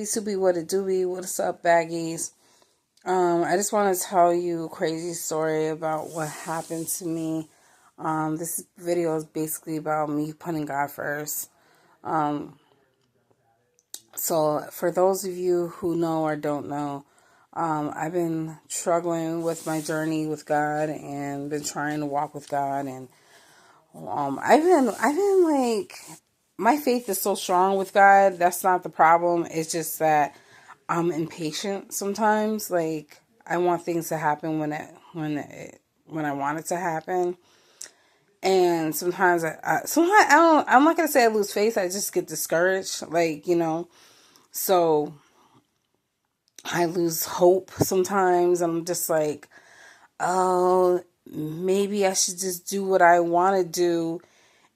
Subi, what it do be? What's up, baggies? I just want to tell you a crazy story about what happened to me. This video is basically about me putting God first. Um, so for those of you who know or don't know, I've been struggling with my journey with God and been trying to walk with God, and I've been like, my faith is so strong with God. That's not the problem. It's just that I'm impatient sometimes. Like, I want things to happen when I want it to happen. And sometimes sometimes I don't, I'm not going to say I lose faith. I just get discouraged. Like, so I lose hope sometimes. I'm just like, oh, maybe I should just do what I want to do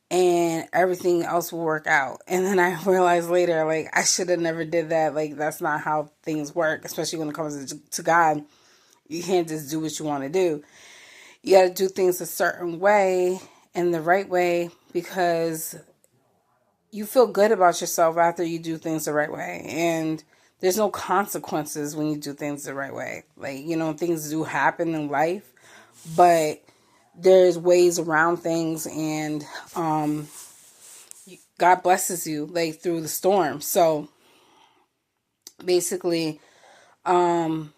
and everything else will work out. And then I realized later, like, I should have never did that. Like, that's not how things work, especially when it comes to God. You can't just do what you want to do. You got to do things a certain way and the right way, because you feel good about yourself after you do things the right way. And there's no consequences when you do things the right way. Like, things do happen in life, but there's ways around things, and God blesses you like through the storm. So basically, a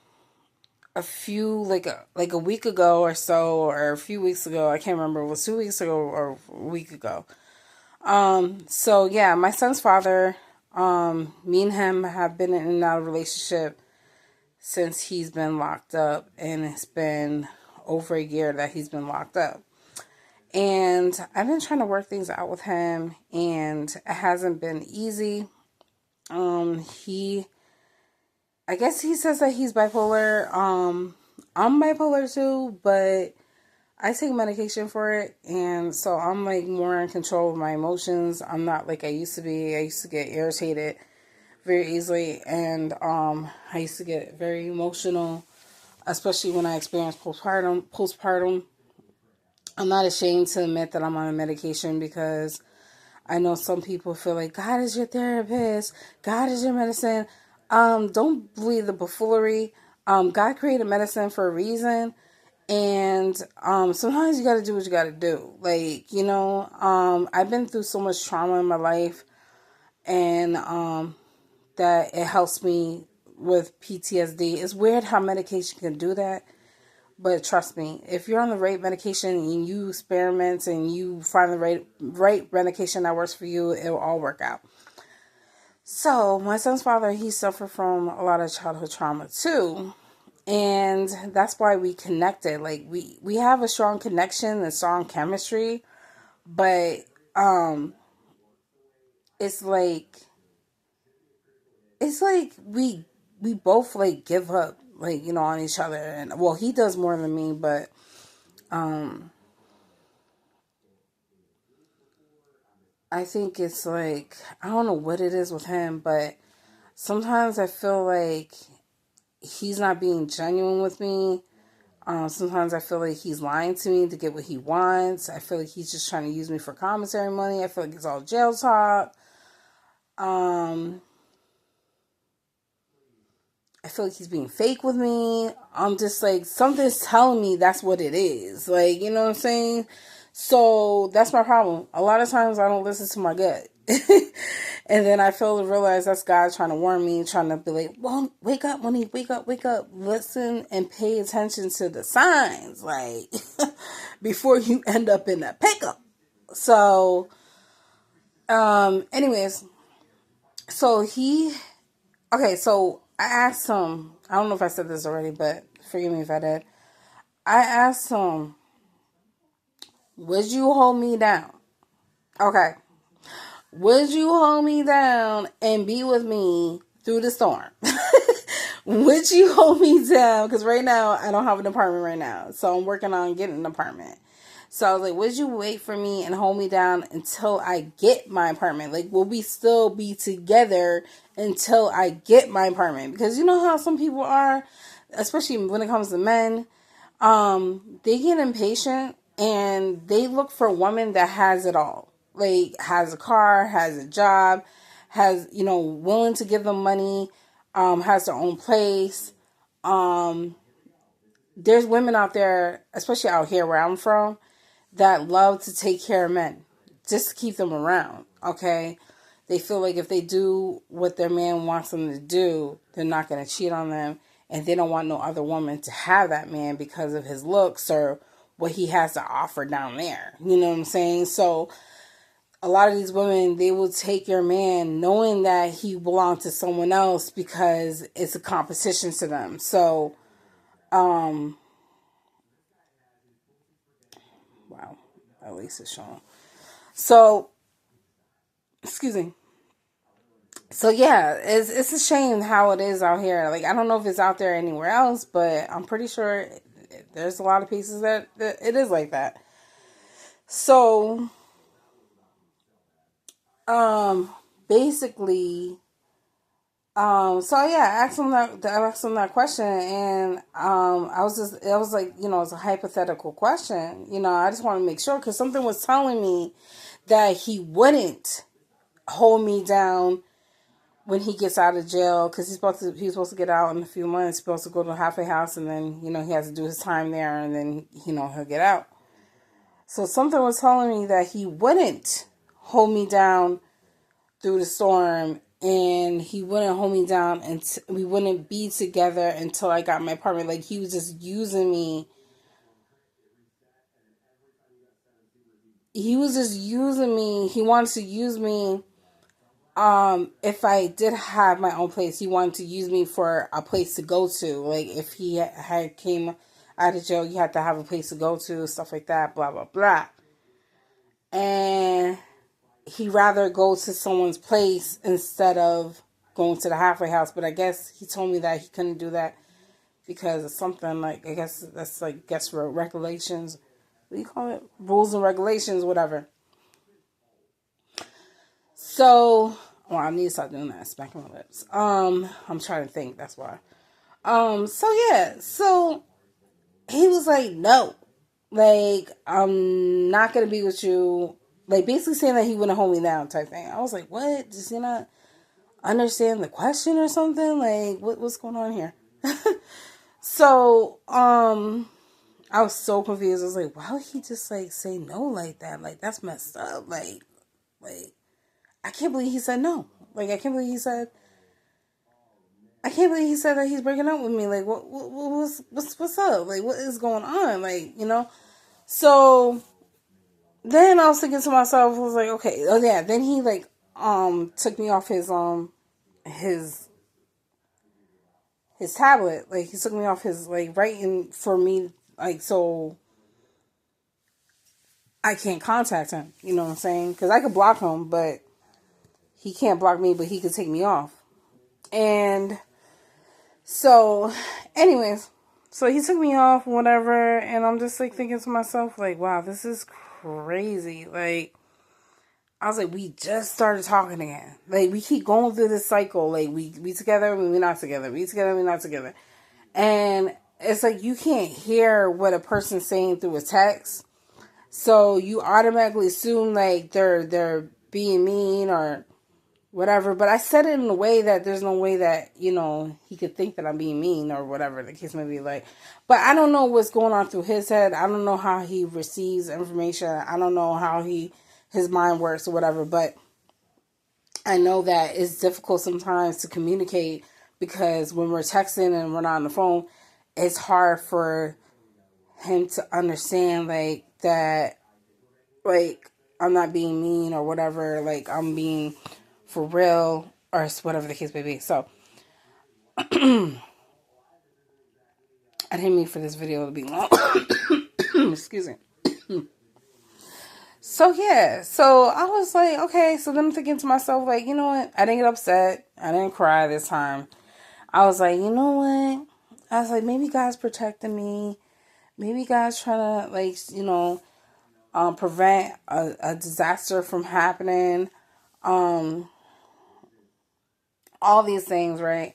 week ago or so, or a few weeks ago, I can't remember, it was 2 weeks ago or a week ago. So yeah, my son's father, me and him have been in and out of a relationship since he's been locked up, and it's been over a year that he's been locked up. And I've been trying to work things out with him, and it hasn't been easy. I guess he says that he's bipolar. I'm bipolar too, but I take medication for it, and so I'm like more in control of my emotions. I'm not like I used to be. I used to get irritated very easily, and I used to get very emotional, especially when I experienced postpartum. I'm not ashamed to admit that I'm on a medication, because I know some people feel like God is your therapist, God is your medicine. Don't believe the buffoonery. God created medicine for a reason, and sometimes you got to do what you got to do. Like, I've been through so much trauma in my life, and that it helps me with PTSD. It's weird how medication can do that. But trust me, if you're on the right medication and you experiment and you find the right medication that works for you, it'll all work out. So my son's father, he suffered from a lot of childhood trauma too. And that's why we connected. Like, we have a strong connection and strong chemistry, but it's like we both like give up, like, on each other. And well, he does more than me, but I think it's like, I don't know what it is with him, but sometimes I feel like he's not being genuine with me. Sometimes I feel like he's lying to me to get what he wants. I feel like he's just trying to use me for commissary money. I feel like it's all jail talk. I feel like he's being fake with me. I'm just like, something's telling me that's what it is. Like, you know what I'm saying? So that's my problem. A lot of times I don't listen to my gut. And then I fail to realize that's God trying to warn me, trying to be like, well, wake up, Monique, wake up, wake up. Listen and pay attention to the signs, like, before you end up in a pickup. So, anyways, so so I asked him, I don't know if I said this already, but forgive me if I did. I asked him, would you hold me down? Okay. Would you hold me down and be with me through the storm? Would you hold me down? Because right now, I don't have an apartment right now. So I'm working on getting an apartment. So I was like, would you wait for me and hold me down until I get my apartment? Like, will we still be together until I get my apartment? Because you know how some people are, especially when it comes to men, they get impatient and they look for a woman that has it all. Like, has a car, has a job, has, willing to give them money, has their own place. There's women out there, especially out here where I'm from, that love to take care of men just to keep them around, okay? They feel like if they do what their man wants them to do, they're not going to cheat on them, and they don't want no other woman to have that man because of his looks or what he has to offer down there. You know what I'm saying? So a lot of these women, they will take your man knowing that he belongs to someone else because it's a competition to them. So, wow, at least it's showing. So, excuse me. So yeah, it's a shame how it is out here. Like, I don't know if it's out there anywhere else, but I'm pretty sure there's a lot of places that it is like that. So, basically, so yeah, I asked him that question, and it was like, it's a hypothetical question. I just want to make sure because something was telling me that he wouldn't hold me down when he gets out of jail, because he's supposed to get out in a few months. He's supposed to go to a halfway house, and then he has to do his time there, and then he'll get out. So something was telling me that he wouldn't hold me down through the storm, and he wouldn't hold me down, and we wouldn't be together until I got my apartment. Like, he was just using me. He was just using me. He wanted to use me. If I did have my own place, he wanted to use me for a place to go to. Like, if he had came out of jail, you had to have a place to go to, stuff like that, blah, blah, blah. And he'd rather go to someone's place instead of going to the halfway house. But I guess he told me that he couldn't do that because of something like, I guess that's like, for regulations. What do you call it? Rules and regulations, whatever. So, I need to stop doing that. Smacking my lips. I'm trying to think. That's why. So yeah. So he was like, no, like, I'm not gonna be with you. Like, basically saying that he wouldn't hold me down type thing. I was like, what? Does he not understand the question or something? Like, what's going on here? So, I was so confused. I was like, why would he just like say no like that? Like, that's messed up. Like, I can't believe he said no. Like, I can't believe he said that he's breaking up with me. Like, what's up? Like, what is going on? Like, So then I was thinking to myself, I was like, okay, oh yeah. Then he like took me off his tablet. Like, he took me off his like writing for me, like, so I can't contact him. You know what I'm saying? Because I could block him, but he can't block me, but he could take me off. And so, anyways, so he took me off, whatever, and I'm just like thinking to myself, like, wow, this is crazy. Like, I was like, we just started talking again. Like, we keep going through this cycle. Like, we together, we're not together. We together, we're not together. And it's like, you can't hear what a person's saying through a text. So you automatically assume like they're being mean or whatever. But I said it in a way that there's no way that, he could think that I'm being mean or whatever the case may be. Like, but I don't know what's going on through his head. I don't know how he receives information. I don't know how his mind works or whatever. But I know that it's difficult sometimes to communicate because when we're texting and we're not on the phone, it's hard for him to understand like that, like, I'm not being mean or whatever, like, I'm being for real or whatever the case may be. So I didn't mean for this video to be long. Excuse me. So yeah, so I was like, okay, so then I'm thinking to myself, like, you know what, I didn't get upset, I didn't cry this time. I was like, you know what, I was like, maybe God's protecting me. Maybe God's trying to, like, prevent a disaster from happening. All these things, right?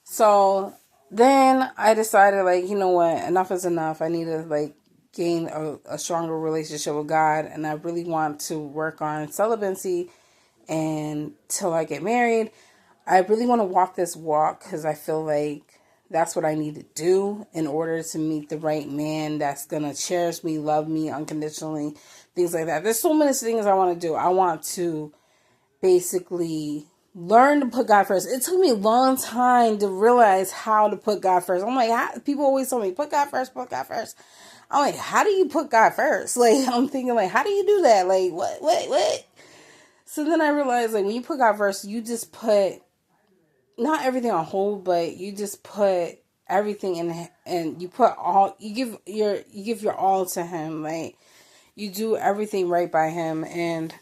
So then I decided, like, you know what? Enough is enough. I need to, like, gain a stronger relationship with God. And I really want to work on celibacy and till I get married. I really want to walk this walk because I feel like that's what I need to do in order to meet the right man that's going to cherish me, love me unconditionally, things like that. There's so many things I want to do. I want to basically learn to put God first. It took me a long time to realize how to put God first. I'm like, people always tell me, put God first, put God first. I'm like, how do you put God first? Like, I'm thinking, like, how do you do that? Like, what? So then I realized, like, when you put God first, you just put not everything on hold, but you just put everything in, and you put all, you give your all to him. Like, you do everything right by him, and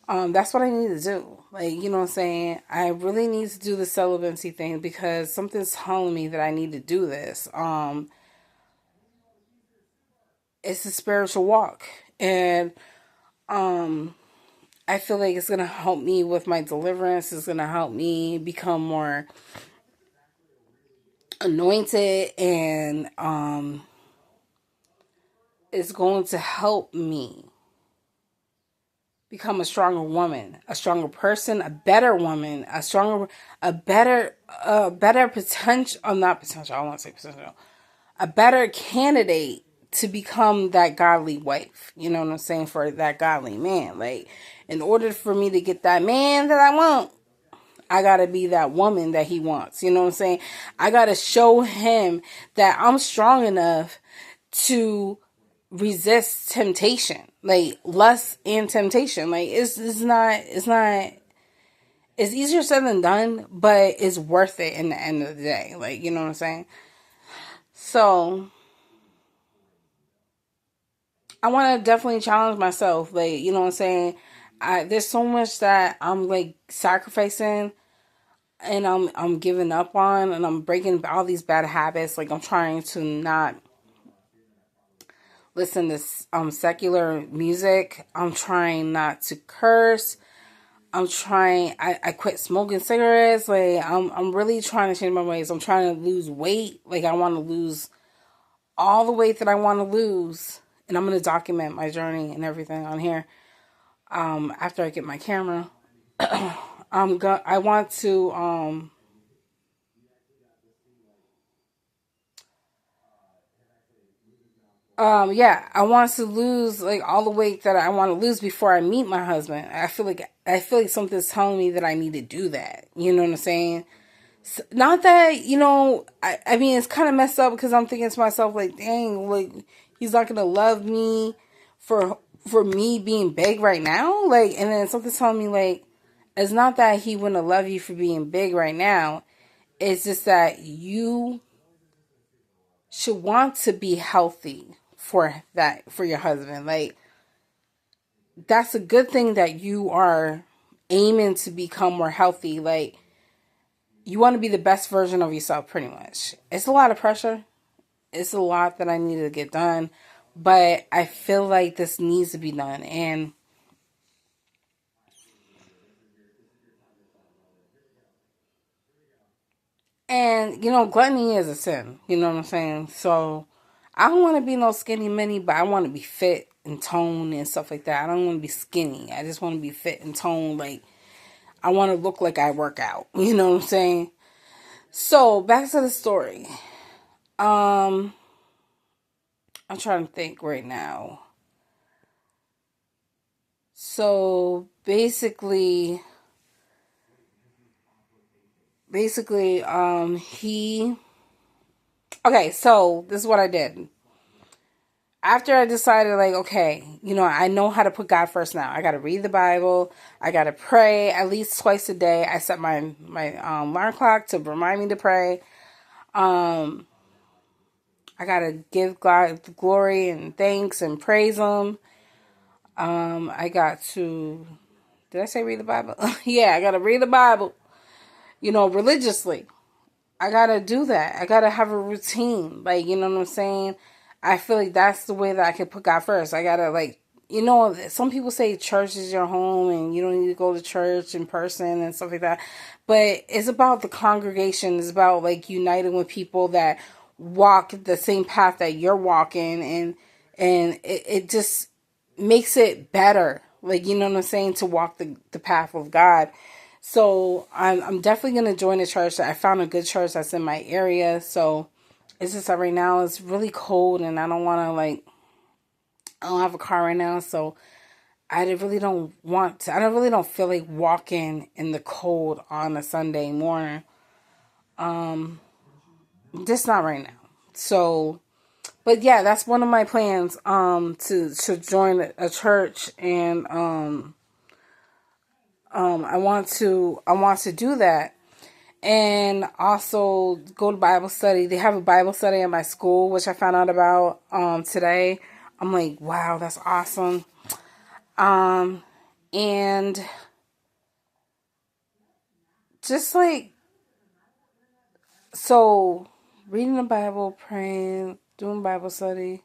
that's what I need to do. Like, you know what I'm saying? I really need to do the celibacy thing because something's telling me that I need to do this. It's a spiritual walk, and I feel like it's gonna help me with my deliverance. It's gonna help me become more anointed, and it's going to help me become a stronger woman, a stronger person, a better woman, a better potential, not potential, I don't want to say potential, a better candidate to become that godly wife. You know what I'm saying? For that godly man. Like, in order for me to get that man that I want, I gotta be that woman that he wants. You know what I'm saying? I gotta show him that I'm strong enough to resist temptation, like lust and temptation. Like, it's easier said than done, but it's worth it in the end of the day. Like, you know what I'm saying? So I want to definitely challenge myself. Like, you know what I'm saying? There's so much that I'm like sacrificing, and I'm giving up on, and I'm breaking all these bad habits. Like, I'm trying to not listen to secular music. I'm trying not to curse. I quit smoking cigarettes. Like, I'm really trying to change my ways. I'm trying to lose weight. Like, I want to lose all the weight that I want to lose. And I'm going to document my journey and everything on here. After I get my camera, I want to, I want to lose like all the weight that I want to lose before I meet my husband. I feel like something's telling me that I need to do that. You know what I'm saying? Not that, I mean, it's kind of messed up because I'm thinking to myself, like, dang, like, he's not going to love me for me being big right now. Like, and then something's telling me, like, it's not that he wouldn't love you for being big right now. It's just that you should want to be healthy for your husband. Like, that's a good thing that you are aiming to become more healthy. Like, you want to be the best version of yourself, pretty much. It's a lot of pressure. It's a lot that I need to get done. But I feel like this needs to be done. And gluttony is a sin. You know what I'm saying? So, I don't want to be no skinny mini, but I want to be fit and toned and stuff like that. I don't want to be skinny. I just want to be fit and toned. Like, I want to look like I work out. You know what I'm saying? So, back to the story. I'm trying to think right now. So basically, so this is what I did. After I decided, like, okay, I know how to put God first now. I got to read the Bible. I got to pray at least twice a day. I set my alarm clock to remind me to pray. I got to give God the glory and thanks and praise Him. I got to, did I say read the Bible? Yeah, I got to read the Bible, religiously. I got to do that. I got to have a routine. Like, you know what I'm saying? I feel like that's the way that I can put God first. I got to, like, some people say church is your home and you don't need to go to church in person and stuff like that. But it's about the congregation. It's about, like, uniting with people that walk the same path that you're walking. And it just makes it better. Like, you know what I'm saying, to walk the path of God. So I'm definitely going to join the church. I found a good church that's in my area. So it's just that right now it's really cold and I don't want to, like, I don't have a car right now. So I really don't want to, I don't really don't feel like walking in the cold on a Sunday morning. Just not right now. So, but yeah, that's one of my plans, to join a church, and, I want to do that. And also go to Bible study. They have a Bible study at my school, which I found out about, today. I'm like, wow, that's awesome. And just like, so reading the Bible, praying, doing Bible study.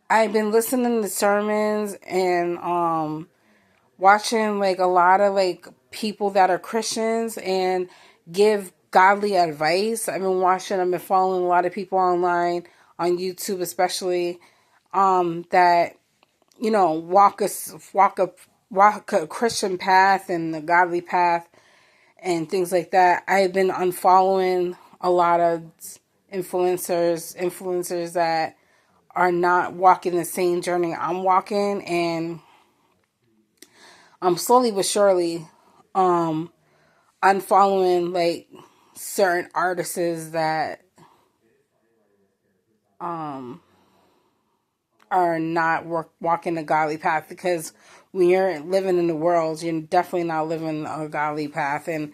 I've been listening to sermons and, watching like a lot of like people that are Christians and give godly advice. I've been following a lot of people online on YouTube, especially, that, you know, walk a Christian path and a godly path and things like that. I've been unfollowing a lot of influencers that are not walking the same journey I'm walking, and I'm slowly but surely, unfollowing like certain artists that, are not walking a godly path, because when you're living in the world, you're definitely not living a godly path. And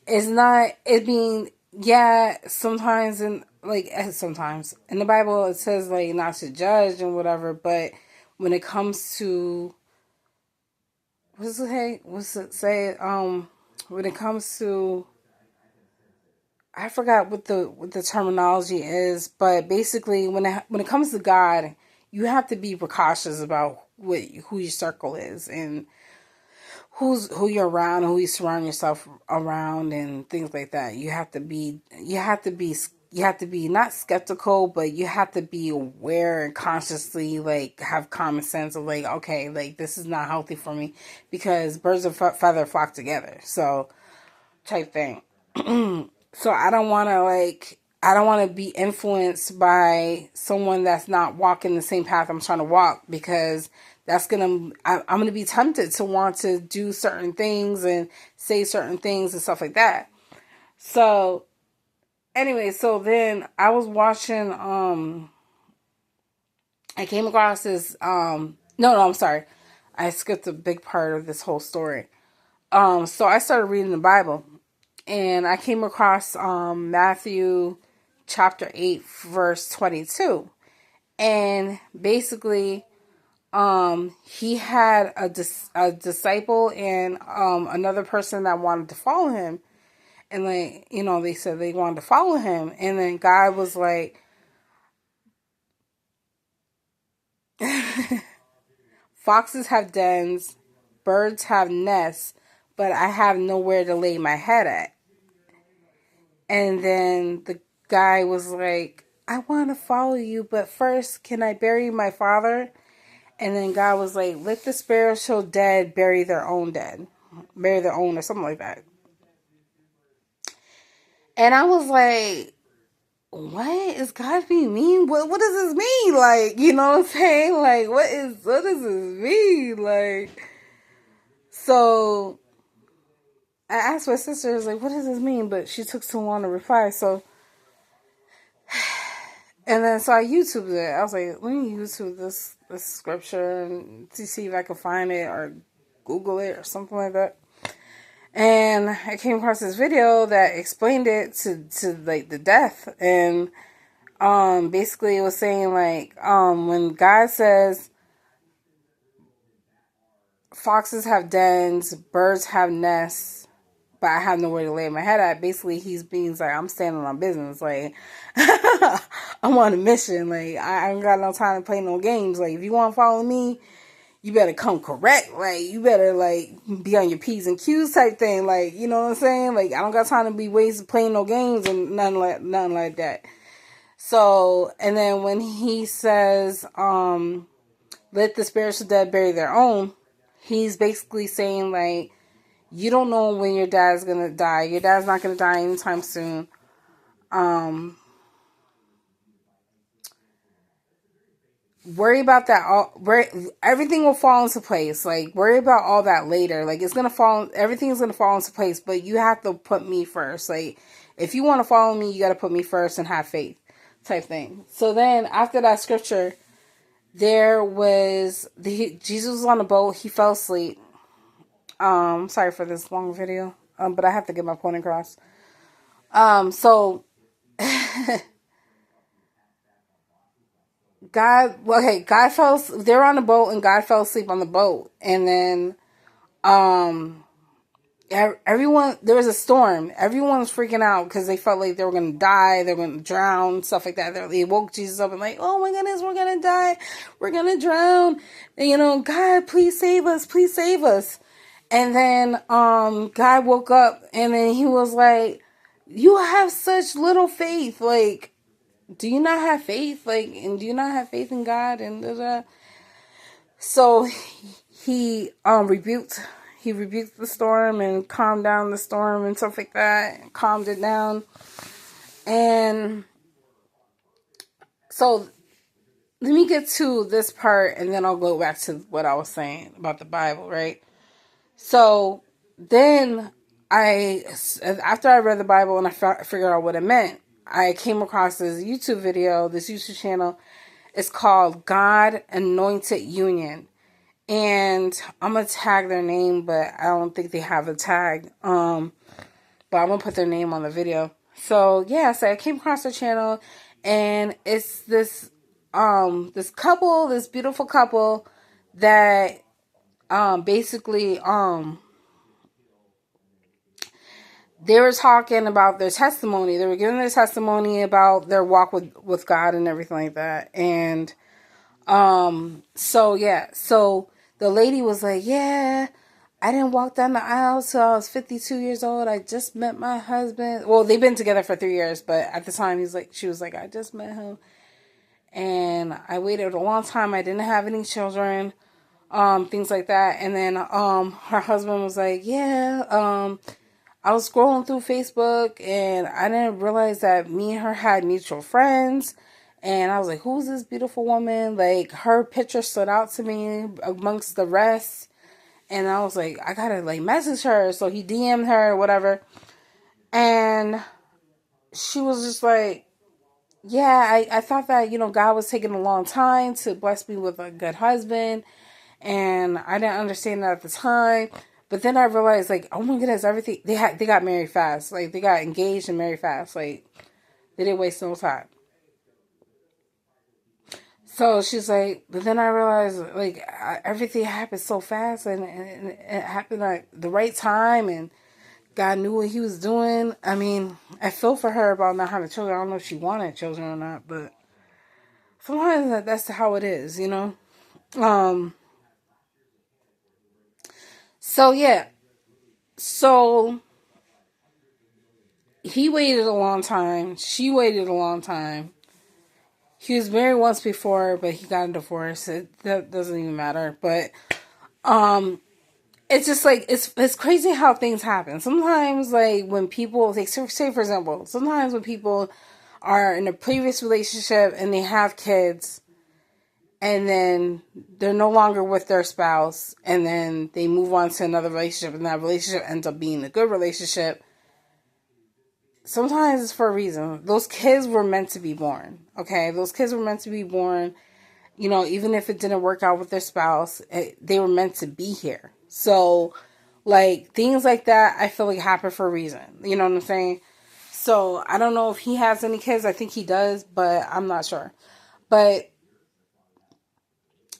it's not, it being, yeah, sometimes in the Bible it says like not to judge and whatever, but when it comes to, what's it say, when it comes to, I forgot what the terminology is, but basically when it comes to God, you have to be precautious about who your circle is, and who you're around, who you surround yourself around, and things like that. You have to be not skeptical, but you have to be aware and consciously like have common sense of like, okay, like this is not healthy for me, because birds of feather flock together. So type thing. So I don't want to be influenced by someone that's not walking the same path I'm trying to walk, because I'm going to be tempted to want to do certain things and say certain things and stuff like that. So anyway, so then I was watching, I came across this, no, I'm sorry. I skipped a big part of this whole story. So I started reading the Bible, and I came across, Matthew chapter 8, verse 22. And basically, he had a disciple and, another person that wanted to follow him. And like, you know, they said they wanted to follow him. And then God was like, foxes have dens, birds have nests, but I have nowhere to lay my head at. And then the guy was like, I want to follow you, but first, can I bury my father? And then God was like, let the spiritual dead bury their own dead. Bury their own, or something like that. And I was like, what is God being mean? What does this mean? Like, you know what I'm saying? Like, what does this mean? Like, so I asked my sister, I was like, what does this mean? But she took so long to reply. So, and then so I YouTubed it. I was like, let me YouTube this scripture and to see if I can find it, or Google it or something like that. And I came across this video that explained it to like the death. And basically it was saying like, when God says foxes have dens, birds have nests, but I have nowhere to lay my head at, basically he's being like, I'm standing on business. Like, I'm on a mission. Like, I ain't got no time to play no games. Like, if you want to follow me, you better come correct. Like, you better, like, be on your P's and Q's type thing. Like, you know what I'm saying? Like, I don't got time to be wasted playing no games and nothing like that. So, and then when he says, let the spiritual dead bury their own, he's basically saying, like, you don't know when your dad's gonna die. Your dad's not gonna die anytime soon. Worry about that. Everything will fall into place. Like, worry about all that later. Like, everything's gonna fall into place, but you have to put me first. Like, if you want to follow me, you got to put me first and have faith, type thing. So then after that scripture, Jesus was on the boat. He fell asleep. Sorry for this long video. But I have to get my point across. So God fell. They were on the boat, and God fell asleep on the boat, and then, everyone, there was a storm. Everyone was freaking out because they felt like they were going to die. They were going to drown, stuff like that. They woke Jesus up and like, oh my goodness, we're going to die. We're going to drown. And, God, please save us. Please save us. And then, God woke up and then he was like, you have such little faith. Like, do you not have faith? Like, and do you not have faith in God? And so he rebuked the storm and calmed down the storm and stuff like that, and calmed it down. And so let me get to this part, and then I'll go back to what I was saying about the Bible, right? So then after I read the Bible and I figured out what it meant, I came across this YouTube channel. It's called God Anointed Union. And I'm going to tag their name, but I don't think they have a tag. But I'm going to put their name on the video. So, yeah, so I came across their channel, and it's this beautiful couple that, basically, they were talking about their testimony. They were giving their testimony about their walk with God and everything like that. And, so the lady was like, yeah, I didn't walk down the aisle till I was 52 years old. I just met my husband. Well, they've been together for 3 years, but at the time she was like, I just met him. And I waited a long time. I didn't have any children, things like that. And then, her husband was like, yeah, I was scrolling through Facebook and I didn't realize that me and her had mutual friends. And I was like, who's this beautiful woman? Like, her picture stood out to me amongst the rest. And I was like, I gotta, like, message her. So he DM'd her or whatever. And she was just like, yeah, I thought that, God was taking a long time to bless me with a good husband. And I didn't understand that at the time. But then I realized, like, oh my goodness, everything, they got married fast. Like, they got engaged and married fast. Like, they didn't waste no time. So she's like, but then I realized, like, everything happened so fast, and it happened at the right time, and God knew what he was doing. I mean, I feel for her about not having children. I don't know if she wanted children or not, but sometimes that's how it is, So, yeah. So, he waited a long time. She waited a long time. He was married once before, but he got a divorce. That doesn't even matter. But, it's just like, it's crazy how things happen. Sometimes, like, when people, like, say for example, sometimes when people are in a previous relationship and they have kids, and then they're no longer with their spouse, and then they move on to another relationship, and that relationship ends up being a good relationship. Sometimes it's for a reason. Those kids were meant to be born, okay? Those kids were meant to be born, even if it didn't work out with their spouse, they were meant to be here. So, like, things like that, I feel like happen for a reason. You know what I'm saying? So, I don't know if he has any kids. I think he does, but I'm not sure. But,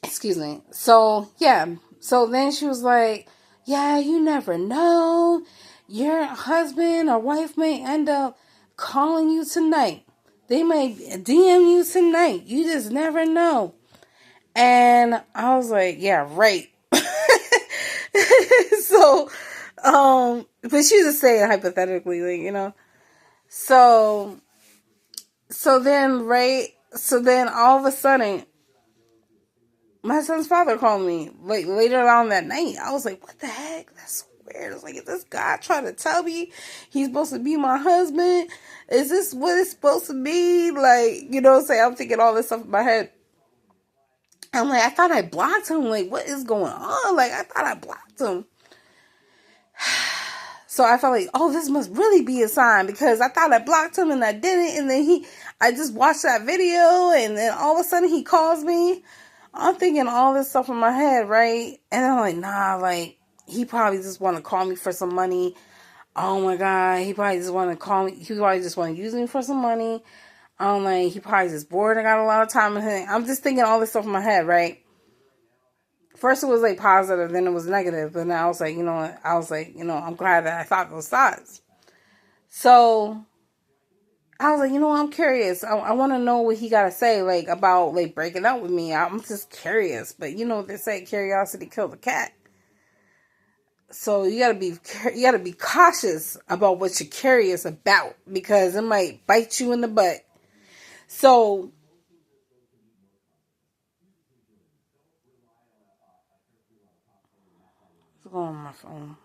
excuse me. So, yeah. So, then she was like, yeah, you never know. Your husband or wife may end up calling you tonight. They may DM you tonight. You just never know. And I was like, yeah, right. So, but she was just saying hypothetically, like, So So then, right? So then all of a sudden, my son's father called me like later on that night. I was like, what the heck? That's weird. It's like, is this guy trying to tell me he's supposed to be my husband? Is this what it's supposed to be? Like, you know what I'm saying? I'm thinking all this stuff in my head. I'm like, I thought I blocked him. Like, what is going on? Like, I thought I blocked him. So I felt like, oh, this must really be a sign, because I thought I blocked him and I didn't. And then I just watched that video, and then all of a sudden he calls me. I'm thinking all this stuff in my head, right? And I'm like, nah, like, he probably just want to call me for some money. Oh my God, he probably just want to call me. He probably just want to use me for some money. I'm like, he probably just bored and got a lot of time in him. I'm just thinking all this stuff in my head, right? First it was like positive, then it was negative. But now I was like, you know what? I was like, you know, I'm glad that I thought those thoughts. So I was like, you know what? I'm curious. I want to know what he got to say, like, about, like, breaking up with me. I'm just curious. But you know what they say, curiosity killed the cat. So you gotta be cautious about what you're curious about, because it might bite you in the butt. So what's going on my phone?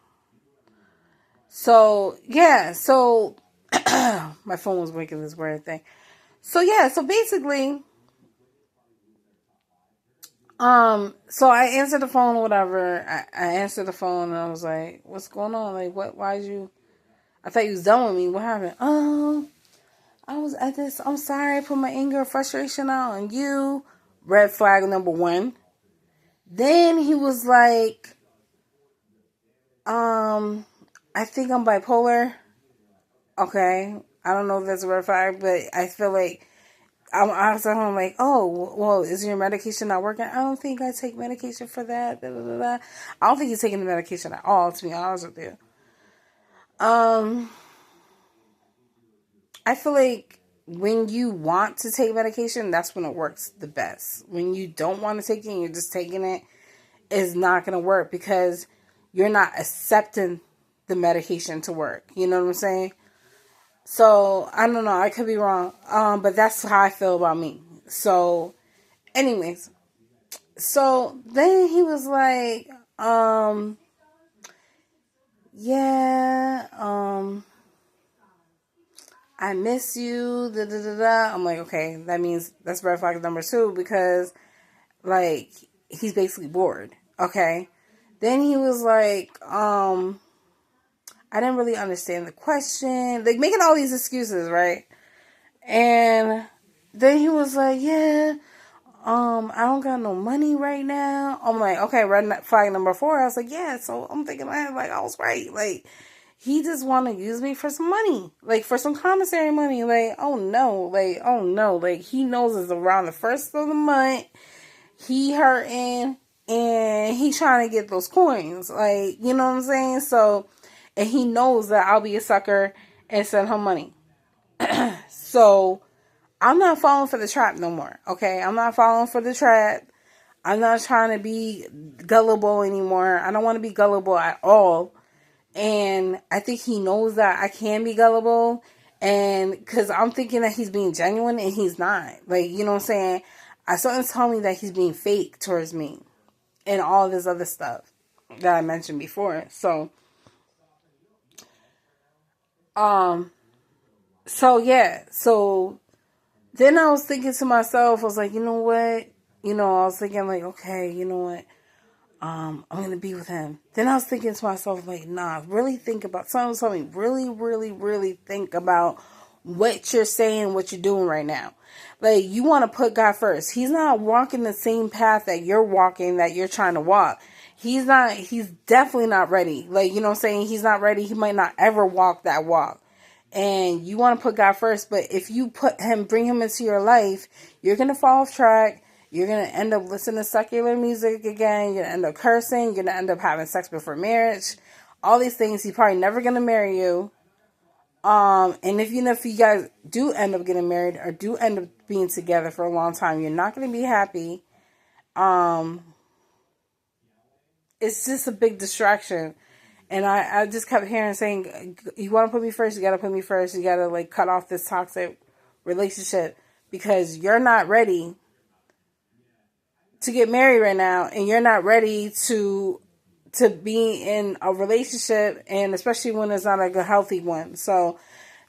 So yeah, so my phone was making this weird thing. So yeah, so basically, so I answered the phone or whatever. I answered the phone and I was like, "What's going on? Like, what? Why'd you? I thought you was done with me. What happened? I was at this. I'm sorry. I put my anger and frustration out on you. Red flag number one. Then he was like, I think I'm bipolar. Okay. I don't know if that's a red flag, but I feel like I'm like, oh, well, is your medication not working? I don't think I take medication for that. Da, da, da, da. I don't think he's taking the medication at all, to be honest with you. I feel like when you want to take medication, that's when it works the best. When you don't want to take it and you're just taking it, it's not going to work, because you're not accepting the medication to work. You know what I'm saying? So, I don't know. I could be wrong. But that's how I feel about me. So, anyways. So, then he was like, yeah, I miss you, da da da da. I'm like, okay, that means that's red flag number two, because, like, he's basically bored. Okay. Then he was like, I didn't really understand the question. Like, making all these excuses, right? And then he was like, yeah, I don't got no money right now. I'm like, okay, red flag number four. I was like, yeah. So I'm thinking, like, I was right. Like, he just want to use me for some money, like, for some commissary money. Like, oh no, like, he knows it's around the first of the month. He hurting and he trying to get those coins. Like, you know what I'm saying? So, and he knows that I'll be a sucker and send him money. So, I'm not falling for the trap no more. Okay, I'm not falling for the trap. I'm not trying to be gullible anymore. I don't want to be gullible at all. And I think he knows that I can be gullible. And because I'm thinking that he's being genuine and he's not. Like, you know what I'm saying? Something's telling me that he's being fake towards me. And all this other stuff that I mentioned before. So, yeah. So, then I was thinking to myself, I was like, you know what? You know, I was thinking like, okay, you know what? I'm going to be with him. Then I was thinking to myself, like, nah, really think about, someone told me, really, really, really think about what you're saying, what you're doing right now. Like, you want to put God first. He's not walking the same path that you're walking, that you're trying to walk. He's definitely not ready. Like, you know what I'm saying? He's not ready. He might not ever walk that walk. And you want to put God first, but if you bring him into your life, you're going to fall off track. You're going to end up listening to secular music again. You're going to end up cursing. You're going to end up having sex before marriage. All these things. He's probably never going to marry you. And if you guys do end up getting married or do end up being together for a long time, you're not going to be happy. It's just a big distraction. And I just kept hearing saying, you want to put me first, you got to put me first. You got to, like, cut off this toxic relationship because you're not ready to get married right now, and you're not ready to be in a relationship, and especially when it's not like a healthy one. So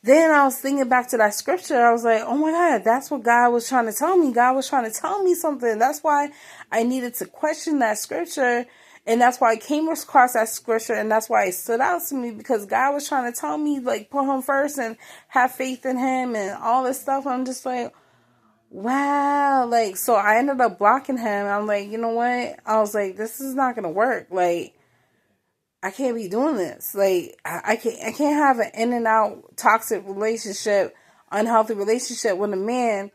then I was thinking back to that scripture. I was like, oh my God, that's what God was trying to tell me. God was trying to tell me something. That's why I needed to question that scripture. And that's why I came across that scripture. And that's why it stood out to me, because God was trying to tell me, like, put him first and have faith in him and all this stuff. I'm just like, wow. Like, so I ended up blocking him. I'm like, you know what? I was like, this is not going to work. Like, I can't be doing this. Like, I can't have an in and out toxic relationship, unhealthy relationship with a man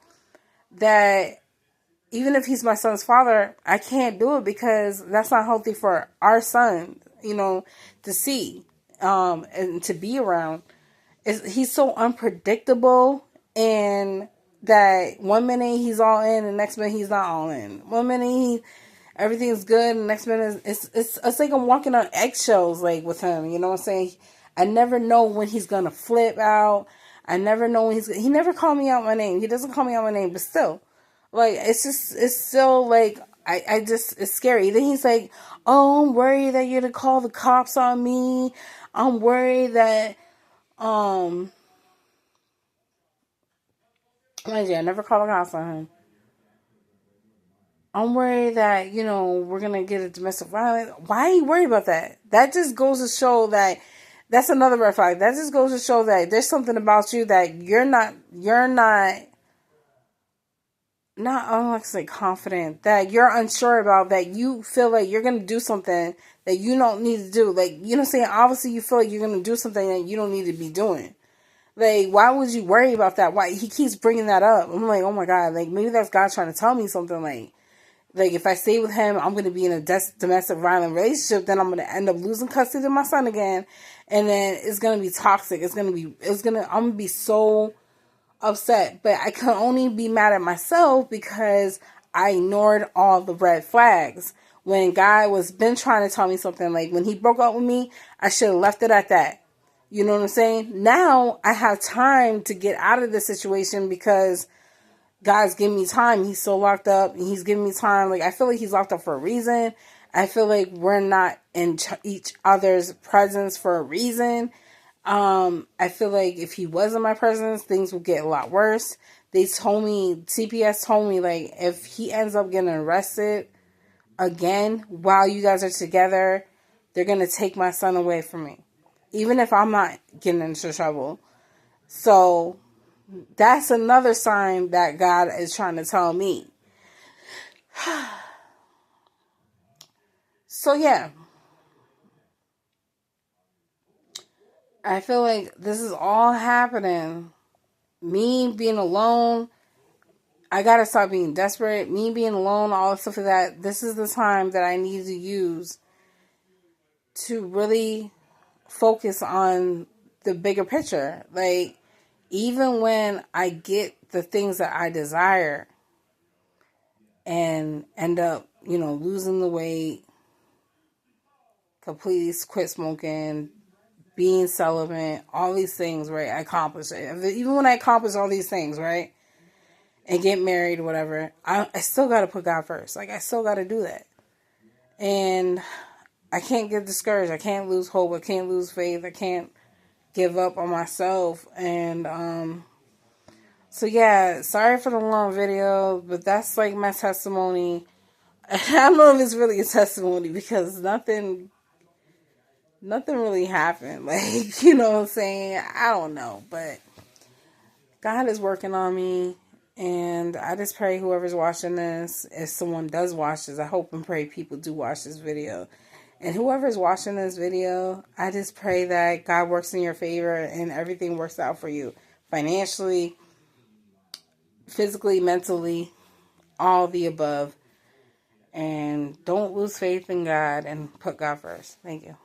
that, even if he's my son's father, I can't do it, because that's not healthy for our son, to see, and to be around. He's so unpredictable, and that one minute he's all in, and next minute he's not all in. One minute everything's good, and next minute it's like I'm walking on eggshells, like, with him. You know what I'm saying? I never know when he's gonna flip out. I never know when he never called me out my name. He doesn't call me out my name, but still, like, it's still like, it's scary. Then he's like, oh, I'm worried that you're gonna call the cops on me. I'm worried that, mind you, I never called the cops on him. I'm worried that, we're going to get a domestic violence. Why are you worried about that? That just goes to show that that's another red flag. That just goes to show that there's something about you that you're not, I don't like to say confident, that you're unsure about, that you feel like you're going to do something that you don't need to do. Like, you know what I'm saying? Obviously you feel like you're going to do something that you don't need to be doing. Like, why would you worry about that? Why he keeps bringing that up? I'm like, oh my God, like, maybe that's God trying to tell me something. Like, if I stay with him, I'm going to be in a domestic violent relationship. Then I'm going to end up losing custody of my son again. And then it's going to be toxic. I'm going to be so upset. But I can only be mad at myself because I ignored all the red flags. When God was been trying to tell me something, like when he broke up with me, I should have left it at that. You know what I'm saying? Now I have time to get out of this situation because God's giving me time. He's so locked up, and he's giving me time. Like, I feel like he's locked up for a reason. I feel like we're not in each other's presence for a reason. I feel like if he was in my presence, things would get a lot worse. CPS told me, like, if he ends up getting arrested again while you guys are together, they're going to take my son away from me, even if I'm not getting into trouble. So that's another sign that God is trying to tell me. So yeah, I feel like this is all happening. Me being alone, I gotta stop being desperate. Me being alone, all the stuff like that. This is the time that I need to use to really focus on the bigger picture. Like, even when I get the things that I desire and end up, losing the weight, completely quit smoking, being celibate, all these things, right? I accomplish it. Even when I accomplish all these things, right? And get married or whatever, I still got to put God first. Like, I still got to do that. And I can't get discouraged. I can't lose hope. I can't lose faith. I can't give up on myself. And, so yeah, sorry for the long video, but that's like my testimony. I don't know if it's really a testimony because nothing really happened. Like, you know what I'm saying? I don't know, but God is working on me, and I just pray whoever's watching this, if someone does watch this, I hope and pray people do watch this video. And whoever's watching this video, I just pray that God works in your favor and everything works out for you. Financially, physically, mentally, all the above. And don't lose faith in God and put God first. Thank you.